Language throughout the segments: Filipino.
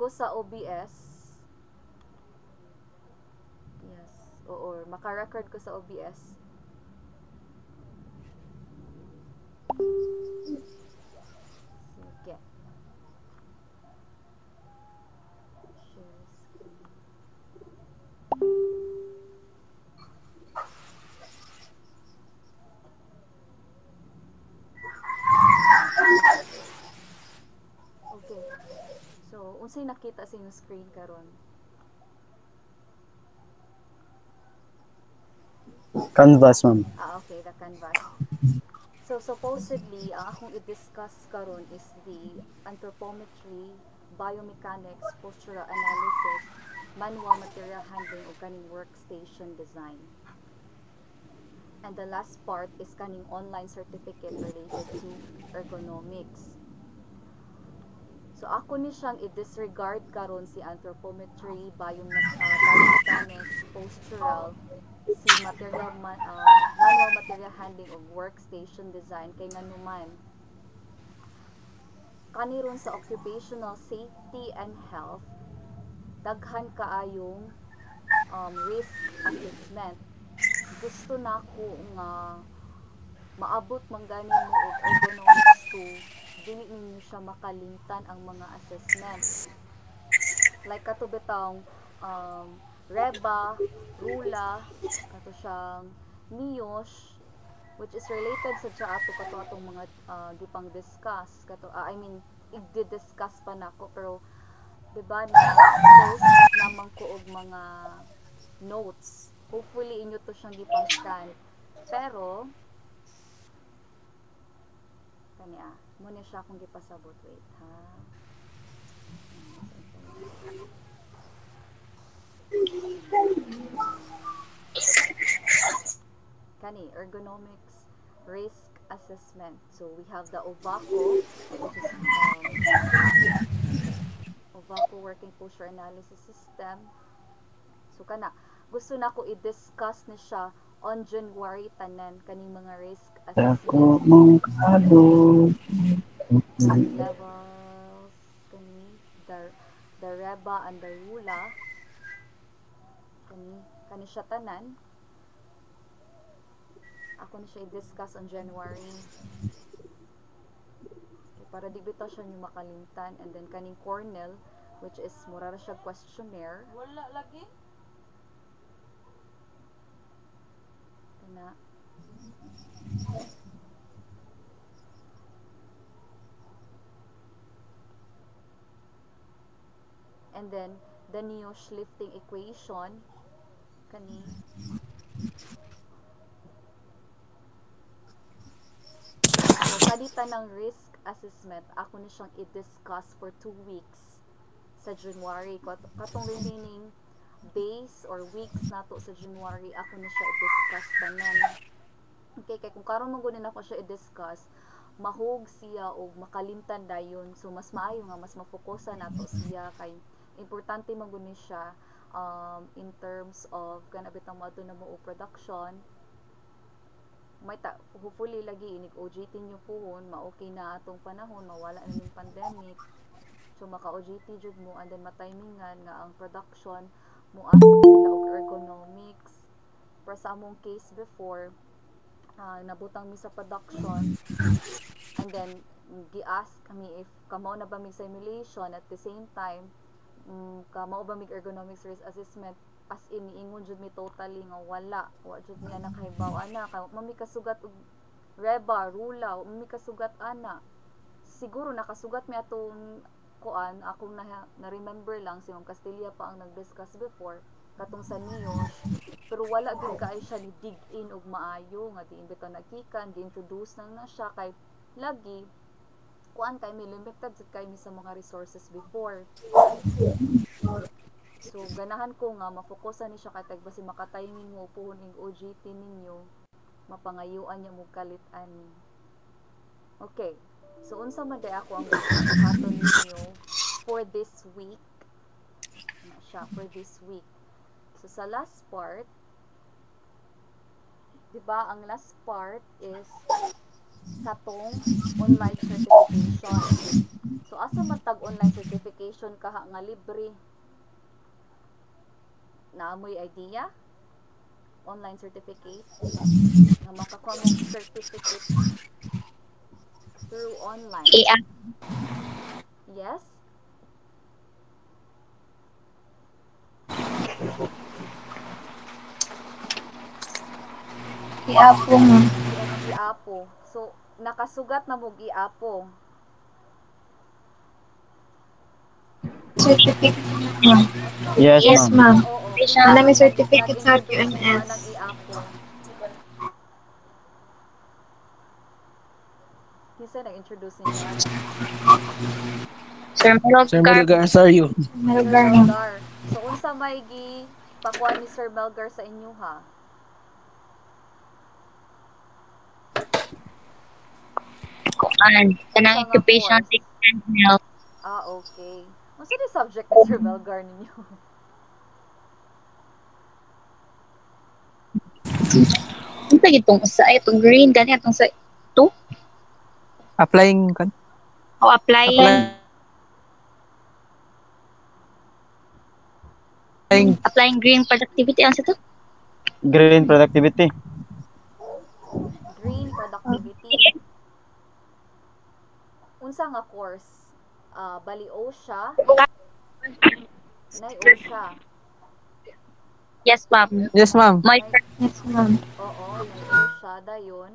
ko sa OBS. Yes. Oo, maka-record ko sa OBS. Sige. Share screen. Okay. So, unsay nakita sa inyong screen karon? Canvas, ma'am. Okay, the canvas. So, supposedly, ang akong i-discuss karon is the anthropometry, biomechanics, postural analysis, manual material handling, o kaning workstation design. And the last part is kaning online certificate related to ergonomics. So, ako ni siyang i-disregard karon si anthropometry, biomechanics, postural, si manual material handling o workstation design kay nganuman kaniron sa occupational safety and health daghan kaayong risk assessment. Gusto nako nga maabot man gani mo og ergonomics 2 dili ninyo siya makalimtan ang mga assessment like kato bitang REBA, RULA, kato siyang NIOSH, which is related sa siya ato kato atong mga gipang discuss kato I mean i-discuss pa nako pero diba na post naman ko og mga notes hopefully inyo to siyang gipang scan pero kani mo ni siya akong gipasabot wait ha kani ergonomics risk assessment. So we have the OVACO, which is OVACO working posture analysis system. So kana gusto na ko i-discuss ni siya on January tanan kaning mga risk Ako assessment mong kalog. levels kani the REBA and the RULA kani siya tanan ako na siya i-discuss on January okay, para di bitaw siya nyo makalimtan and then kaning Cornell which is mura ra siya questionnaire Wala lagi. kana and then the NIOSH lifting equation kani so kadita ng risk assessment ako ni siyang i-discuss for 2 weeks sa January katong remaining days or weeks nato sa January ako ni siya i-discuss tanan okay kay kung karon mo gunin ako siya i-discuss mahog siya o makalimtan dayon so mas maayo nga mas mafokusan nato siya kay importante man guni siya in terms of kana bitang mo na mo production may hopefully lagi inig OJT nyo pohon ma-okay na atong panahon mawala na ning pandemic so maka OJT jud mo and then matimingan nga ang production mo ask sila og ergonomics para sa among case before nabutang mi sa production and then gi-ask kami if kamao na ba mig simulation at the same time kamao ba mig ergonomics risk assessment as in ingon jud mi totally nga wala wa jud mi anak hibaw ana kay mami kasugat og REBA rula mami kasugat ana siguro nakasugat mi atong kuan akong na remember lang si Ma'am Castilla pa ang nag-discuss before katong sa NIOSH pero wala gyud kaay siya ni dig in og maayo nga diin bitaw nagkikan gi-introduce nang na siya kay lagi kuan kay mi limited kay mi sa mga resources before so ganahan ko nga mafokusan ni siya kay tag basi makatiming mo pohon ing OJT ninyo mapangayuan niya mo kalit ani okay so unsa man day ako ang gusto buhaton ninyo for this week na siya for this week so sa last part 'di ba ang last part is katong online certification. So asa man tag online certification kaha nga libre? Naamoy idea? Online certificate nga makakuha mo certificate through online. AI, Yes? i-apo mo. Yes, i-apo. So nakasugat na mo i-apo. Certificate mo. Yes, Yes, ma'am. ma'am. Oo, Ang kinsa dami may certificate sa nag-introduce nimo QMS. anang i-apo? Kinsa nag-introduce nimo ana? Sir Sir Melgar, Melgar, Sario. Sir Melgar mo. Melgar. So unsa may gi pakuan ni Sir Melgar sa inyo ha? Kuan. Kanang Unsa nga occupation course? safety and health. Ah, okay. Unsa di subject ni Sir Melgar ninyo? Ano pa itong sa itong green gani itong sa to Applying kan? o applying Applying applying green productivity ang sa to. Green productivity. Green productivity. Unsa nga course? Bali OSHA, nay OSHA. Yes, ma'am. Yes, ma'am. My Nay yes, ma'am. oo, nay OSHA dayon.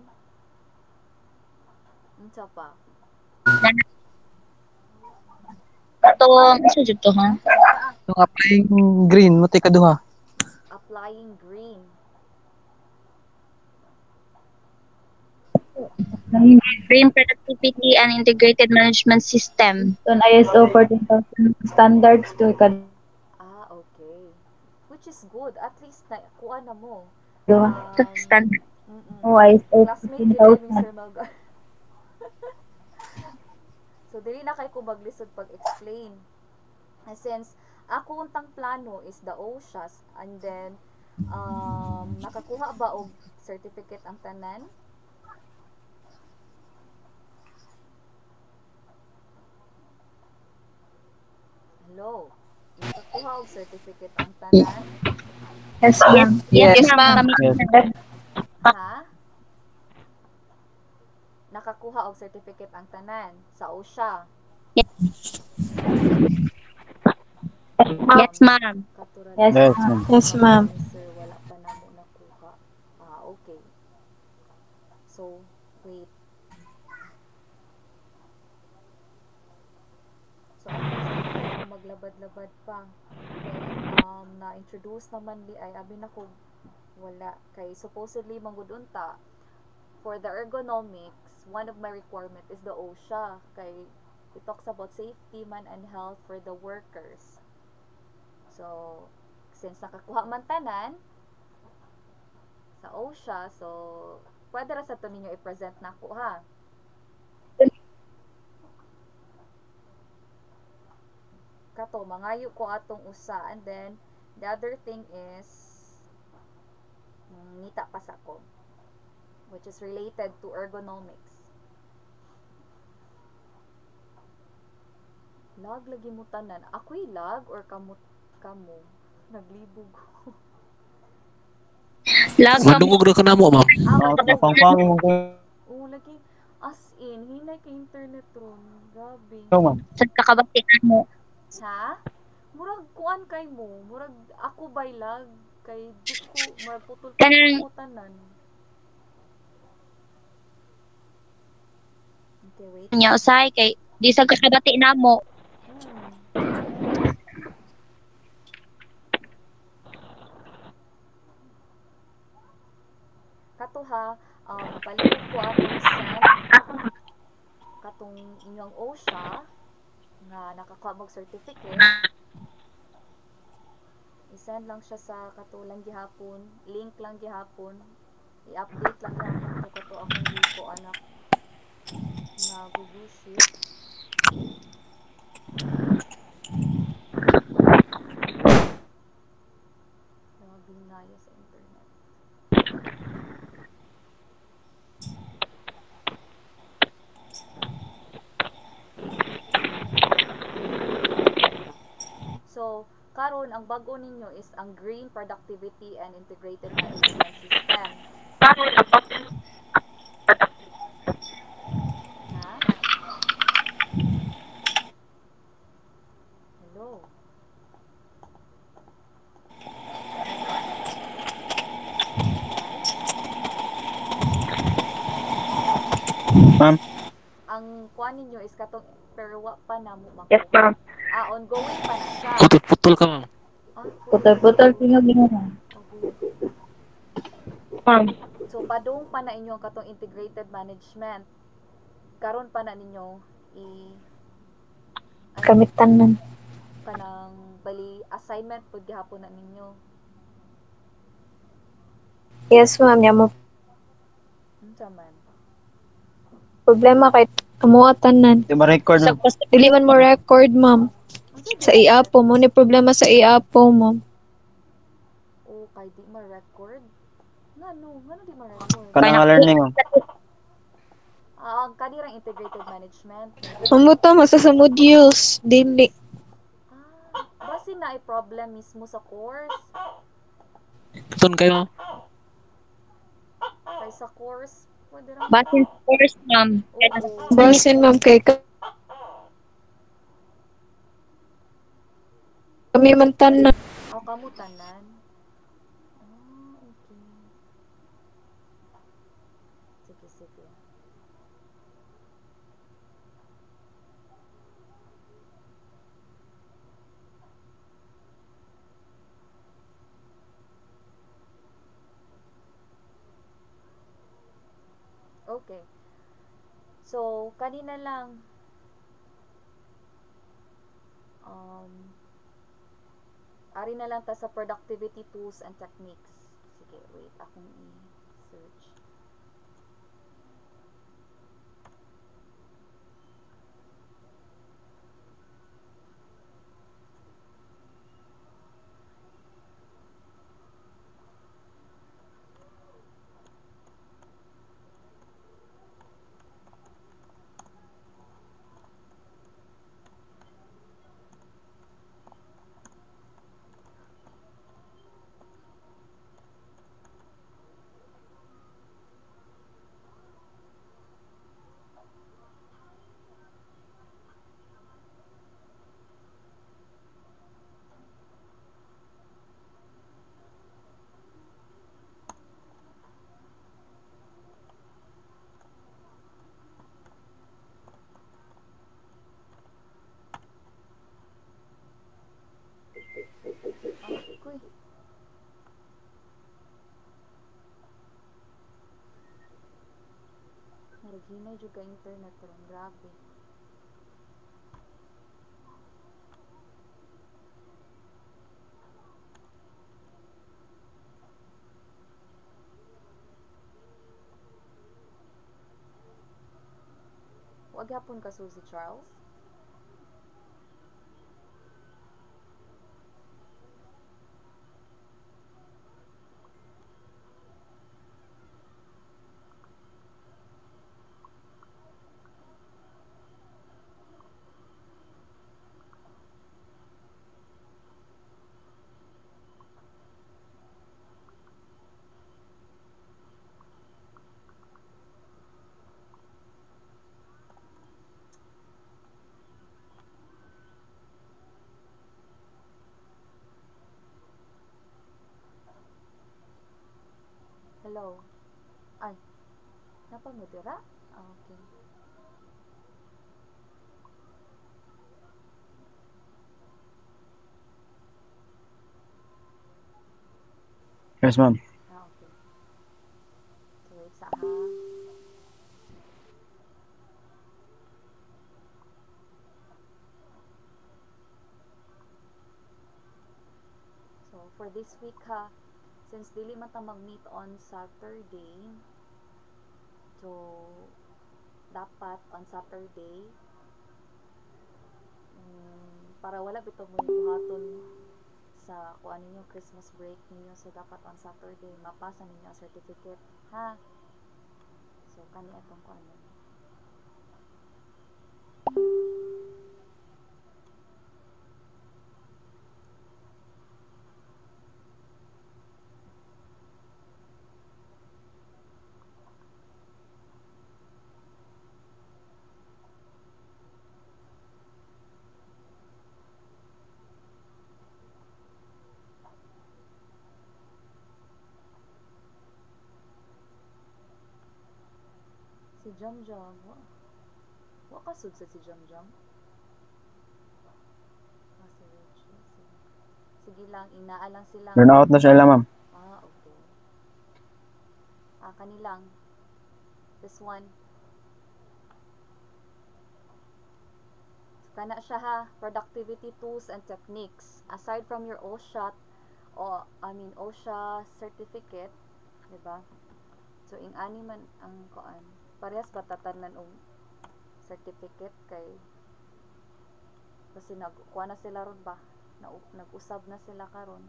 Unsa pa? Atong sa jud to ha. Yung applying green, mo kaduha. Applying green. Green productivity and integrated management system. On ISO 14,000 standards to Ah, okay. Which is good. At least na kuha na mo. ikaduha. Standard. ISO Classmate yun ni 15,000. Sir Melgar. So, dili na kay ko maglisod pag-explain. And since ako untang plano is the OSHAs, and then, nakakuha ba og certificate ang tanan? Hello? Nakakuha og certificate ang tanan? Yes, ma'am. Yes, Yes, ma'am. Yes. Ha? Nakakuha og certificate ang tanan sa OSHA. Yes, ma'am. Katulad Yes, Yes, ma'am. ma'am. Yes, ma'am. ni Sir, wala pa na mo nakuha. Ah, okay. So, wait. So, at least dili na ko maglabad-labad pa. Then, na-introduce naman di ay abi na ko wala. Kay supposedly manggudunta for the ergonomics, one of my requirement is the OSHA. Kay it talks about safety man and health for the workers. So, since nakakuha man tanan sa OSHA, so pwede ra sa to ninyo i-present nako ha. Kato mangayo ko atong usa, and then the other thing is ngita pa sa ko, which is related to ergonomics. Lag lagi mo tanan. Ako'y lag or kamo naglibog. Lag ka mo. Madungog na ka na mo, ma'am. Mapangpangin mo ko. Oh, lagi as in hinay kay internet ron. Grabe. Ikaw, ma'am. Sa kakabatian mo. Ha? Murag kuan kay mo. Murag ako bay lag kay di ko murag putol Kanang- mo tanan. Okay, wait. Nya usay kay di sa kakabati na mo. Kato ha, palihog ko atong send katong inyong OSHA nga nakakuha mag certificate. I-send lang siya sa katulang gihapon, link lang gihapon, i-update lang gihapon ko kato akong dito anak nga Google Sheet. Laging naya sa internet. So, karon ang bago ninyo is ang Green Productivity and Integrated Management System. Ha? Hello? Ma'am, Ang kuha ninyo is katong pero wa pa na mo Yes, ma'am. ongoing pa na siya. Putol-putol ka, ma'am. Putol-putol, tingog-tingog. Agoy. Ma'am. So padung pa na inyo katong integrated management. Karon pa na ninyo Kamitan man. kanang bali assignment pud gihapon na ninyo. Yes, ma'am. Yan mo. Unsa man? Problema kay amuha tanan. di ba record Sa ma'am? dili man mo record, ma'am. Unsa Sa iapo mo ni problema sa iapo, ma'am. O kay di ma record. Ngano di ma record? Kanang nga learning ma'am. Ang kanirang integrated management. Mamuta mo sa modules dili. Basin na ay problem mismo sa course. Puton kayo, ma'am. Kay sa course, pwede rin. Basin course, ma'am. Oo. Basin, ma'am, kay kami man tanan. O kamutanan. Okay. Sige. Okay. So, kanina lang ari na lang ta sa productivity tools and techniques. Sige, wait, akong i-search. Kuy. Naraginay juga internet ron, grabe. Wag hapon ka si Charles. Hello. Ay, napamudira? Okay. Yes ma'am. Okay. So, wait sa ha. So, for this week ha, since dili man ta mag-meet on Saturday, so dapat on Saturday para wala bitaw mo buhaton sa kung ano yung Christmas break niyo, so dapat on Saturday mapasa ninyo ang certificate ha. So kani atong kung ano. Jam Jam. Wa kasud sa si Jam Jam. Si Reggie. Sige lang, inaalang sila. Burn out na siya, ma'am. Okay. Kanilang. This one. So, kana siya ha. Productivity tools and techniques. Aside from your OSHA, OSHA certificate, diba? So, ing-ani man ang kuan. Parehas batatanan og certificate kay kasi nagkuha na sila ron ba? Nag-usab na sila karon.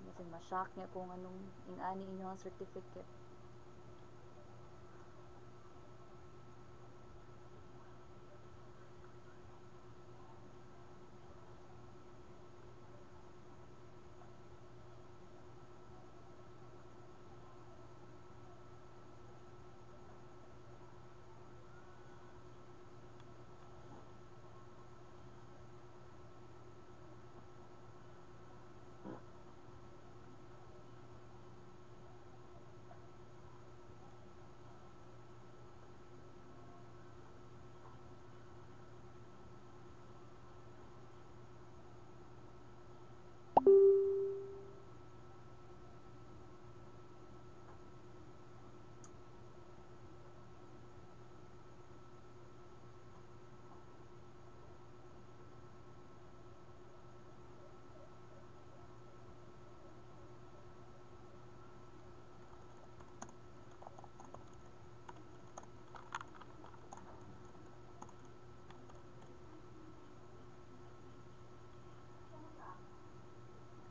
Kasi ma-shock niya kung anong ing-ani inyong certificate.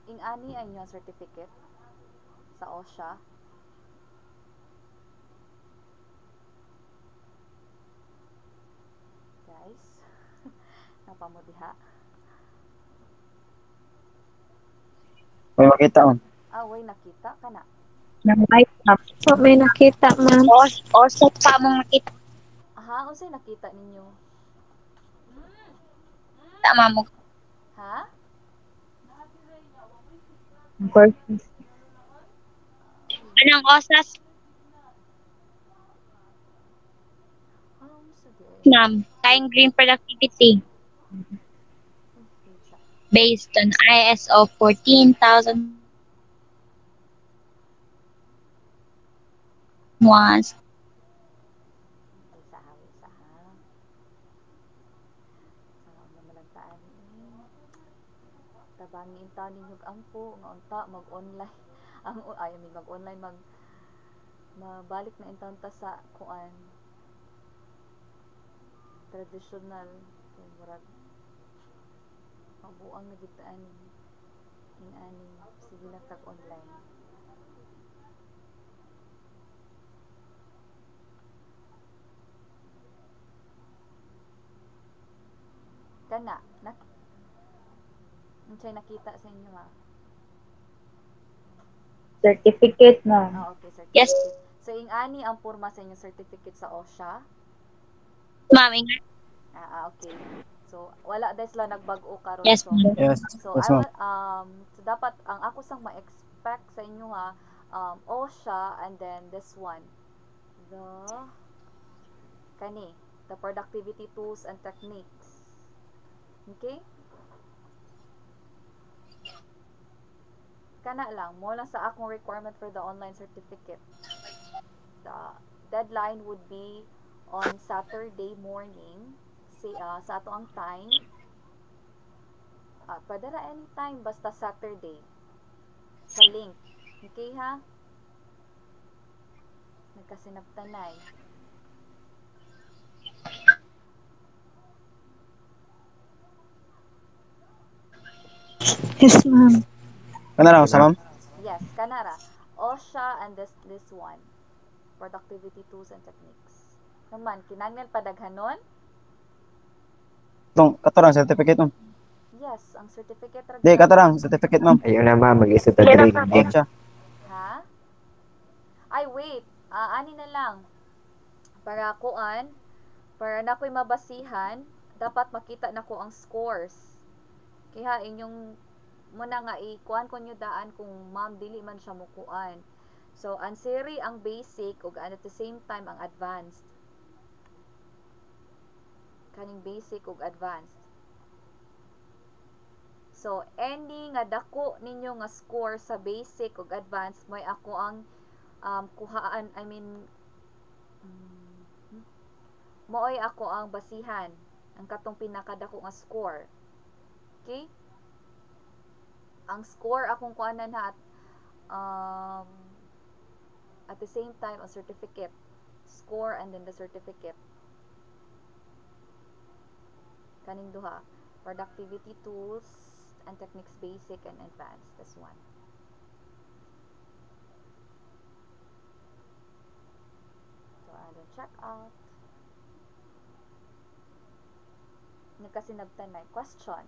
Ing-ani ang inyong certificate sa OSHA. Guys, napamudiha. May makita on. Way nakita ka na. Nang light up. Po, may nakita, ma'am. Osot pa mong nakita Unsay nakita ninyo? mo. Ha? Anong osas, Sige. ma'am? Time green productivity based on ISO 14,000 once. Isa ha. Sa malantaan tabangi intaw ninyo ampo nga unta mag-online mag-online mabalik na intaw ta sa kuan traditional kay murag mabuang na gid ani sige lang tag online. Kana unsay nakita sa inyo ha? Certificate na. Okay, certificate. Yes. So ing-ani ang porma sa inyong certificate sa OSHA? Ma'am, Okay. So wala dahil sila nagbag-o karon. yes, So ma'am. Yes. So Yes, I ma'am. want so dapat ang ako sang ma-expect sa inyo ha OSHA and then this one the productivity tools and techniques. Okay? Kana lang mo lang sa akong requirement for the online certificate. The deadline would be on Saturday morning sa ato ang time. Pwede na anytime basta Saturday sa link. Okay ha? Nagkasinabtanay. Yes, ma'am. Kana lang sa ma'am? Yes, kanara. OSHA and this one. Productivity tools and techniques. Naman, kinanglan padaghanon? Katorang certificate ma'am. Yes, ang certificate ra Di, gyud. katorang certificate ma'am. Ayun na ma'am, mag-isa ta diri. Out siya. Ha? Ay, wait. Ani na lang. Para na ko'y mabasihan, dapat makita na ko ang scores. Kaya inyong muna nga ikuan ko nyo daan kung ma'am dili man siya mukuan. So, ang seri ang basic ug at the same time ang advanced. Kaning basic ug advanced. So, any nga dako ninyo nga score sa basic ug advanced, may ako ang kuhaan, I mean, mooy ako ang basihan ang katong pinakadako nga score. Okay? Ang score akong kuanan ha at the same time a certificate. Score and then the certificate. Kaning duha. Productivity tools and techniques basic and advanced. That's one. So, and then check out. Nagkasinabtan na. Question.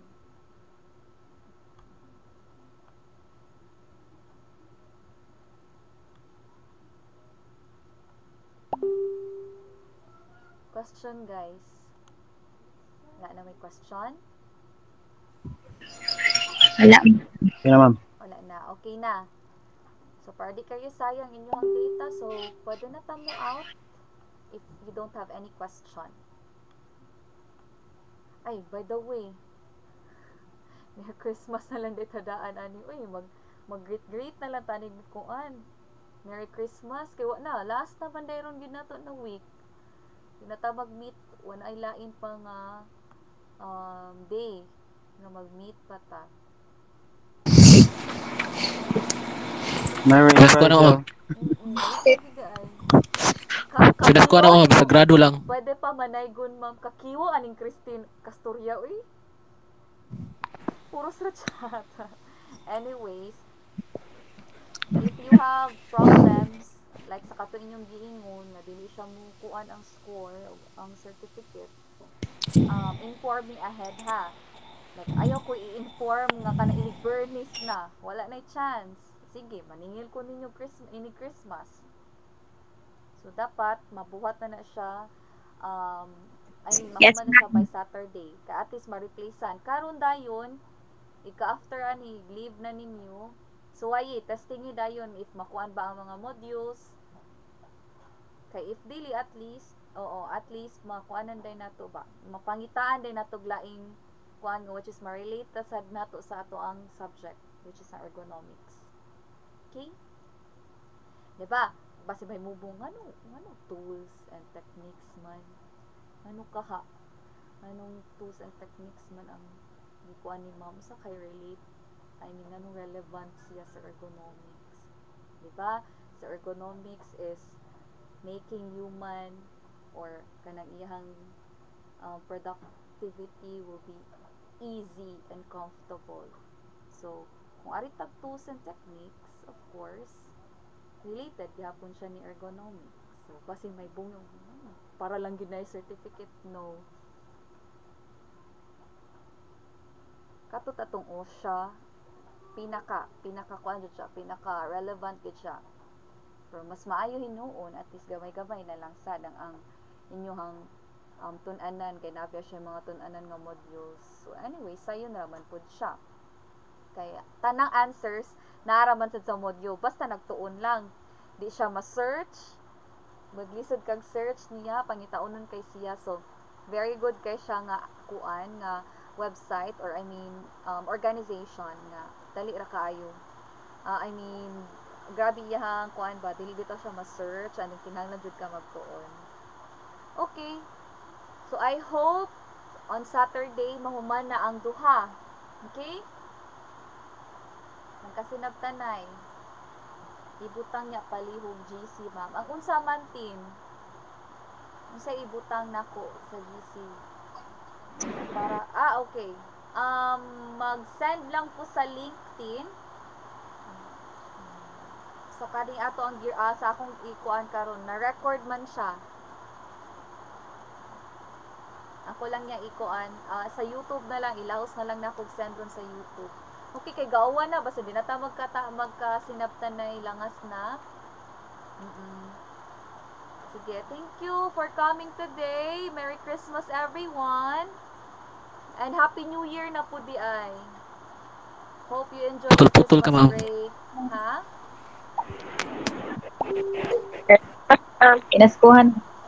Question, guys. Wala na may question? Wala. Okay na, ma'am. Wala na. Okay na. So, para di kayo sayang inyong data, so, pwede na tamo out if you don't have any question. Ay, by the way, Merry Christmas na lang dito daan, ani. Uy, mag-greet na lang tanig kuan. Merry Christmas. Kaya na, last na bandayron yun na to na week. Yun na ta mag-meet. Wala ay lain pa nga day na mag-meet pa ta. Merry Pinas ko na, ma'am. Pinas ko na, ma'am. Sagrado lang. Pwede pa manaygon, ma'am. Kakiwo aning Christine Castoria, uy. Puro sa chat. Anyways, if you have problems, like sa kato inyong giingon, na dili siya mo kuan ang score, o ang certificate, inform me ahead, ha. Like, ayaw ko i-inform nga ka na ini-burnish na. Wala na chance. Sige, maningil ko ninyo ini Christmas. So, dapat, mabuhat na siya, Yes, makuha na siya by Saturday. Ka at least ma-replacean. Karon dayon, ika-after ani, leave na ninyo. So, testing nyo dayon if makuan ba ang mga modules. Kay if dili, at least, at least, makuanan day nato ba? Mapangitaan day nato laing kuan nga which is ma-relate sa nato sa ato ang subject, which is ang ergonomics. Okay? Diba? Basi may mubong ano tools and techniques man. Ano kaha? Anong tools and techniques man ang gikuan ni ma'am sa kay relate? I mean, anong relevant siya sa ergonomics? Diba? Sa ergonomics is making human or kanang iyang productivity will be easy and comfortable. So, kung aritag tools and techniques, of course, related gyapon siya ni ergonomics. So, kasi may bungong para lang ginay certificate, no. Katot atong siya pinaka kuan jud siya, pinaka relevant gid siya. Pero mas maayo hinuon at least gamay-gamay na lang sad ang inyong tun-anan kay naapya siya mga tun-anan nga modules. So anyway, sayo na raman pud siya. Kaya tanang answers naaraman sad sa module basta nagtuon lang. Di siya ma-search. Maglisod kag search niya pangitaunon kay siya. So very good kay siya nga kuan nga website or I mean organization nga dali ra kaayo. I mean grabe iyang kuan ba dili bitaw siya ma-search and kinahanglan jud ka magtuon. Okay. So, I hope on Saturday, mahuman na ang duha. Okay? Nagkasinabtanay. Ibutang niya palihog GC, ma'am. Ang unsa man tin, unsa ibutang nako sa GC? Para, okay. Mag-send lang po sa LinkedIn. Sa kaning ato ang sa akong ikuan karon na-record man siya. Ako lang niya ikuan sa YouTube na lang ilahos na lang na kog send ron sa YouTube. Okay kay gawa na basta di na ta magkasinabtan na ilangas na. Sige, thank you for coming today. Merry Christmas everyone. And Happy New Year na po di ay. Hope you enjoy the Putol-putol ka, Christmas ma'am. break. Ha? Pinaskuhan.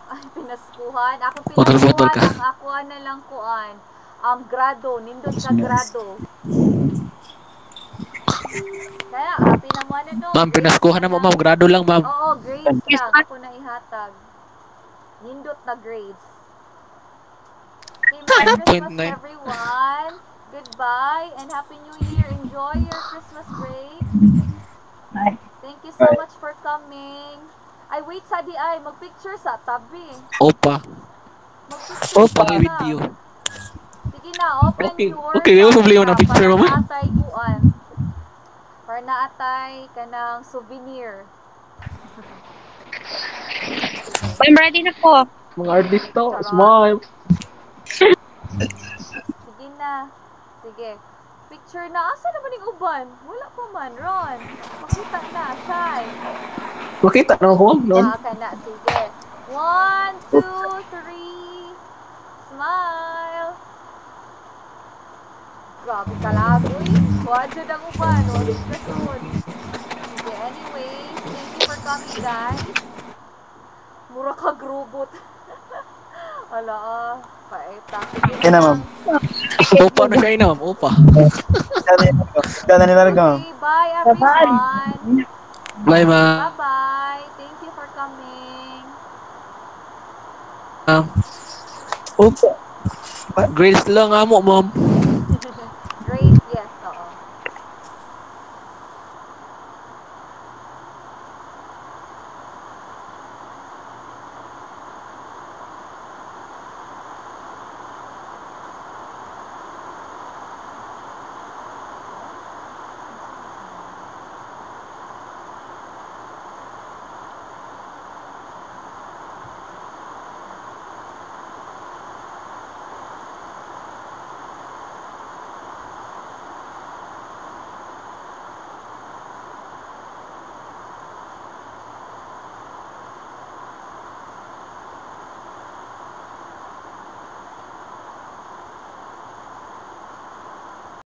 Ay, pinaskuhan. Ako Putol-putol pinaskuhan ka. ang ako na lang kuan. Grado, nindot ka Christmas. grado. Kaya, happy na mo ano no? Ma'am, grades pinaskuhan na mo, ma'am. Grado lang, ma'am. Oo, grades lang. Ako na ihatag. Nindot na grades. Okay, Merry Christmas 0.9. everyone. Goodbye and Happy New Year. Enjoy your Christmas break. Ay, Thank you so Bye. much for coming. Ay, wait, Sadi ay. Mag-picture sa tabi. Opa. Mag-picture Opa, sa may tab. video. Sige na, open Okay. your Okay, may problema camera ng picture para mo. naatay kuan. Para naatay kanang souvenir. I'm ready na po. Mga artista, Charot. smile. Sige na. Sige. Picture na. Asa naman yung uban? Wala pa man, Ron. Makita na, Shy. Makita na ako, Lon. Ka na. Sige. 1, 2, 3. Smile. Grabe ka lang, uy. Wadyo ng uban. Wadyo ka soon. Sige, anyways. Thank you for coming, guys. Mura ka grubot. Ala, paeta. Sige Yan na, ma'am. Opa na siya, ma'am. Opa. Gana nilarga, ma'am. Okay, bye everyone. Bye, ma'am. Bye-bye. Thank you for coming. Grades lang amo, ma'am.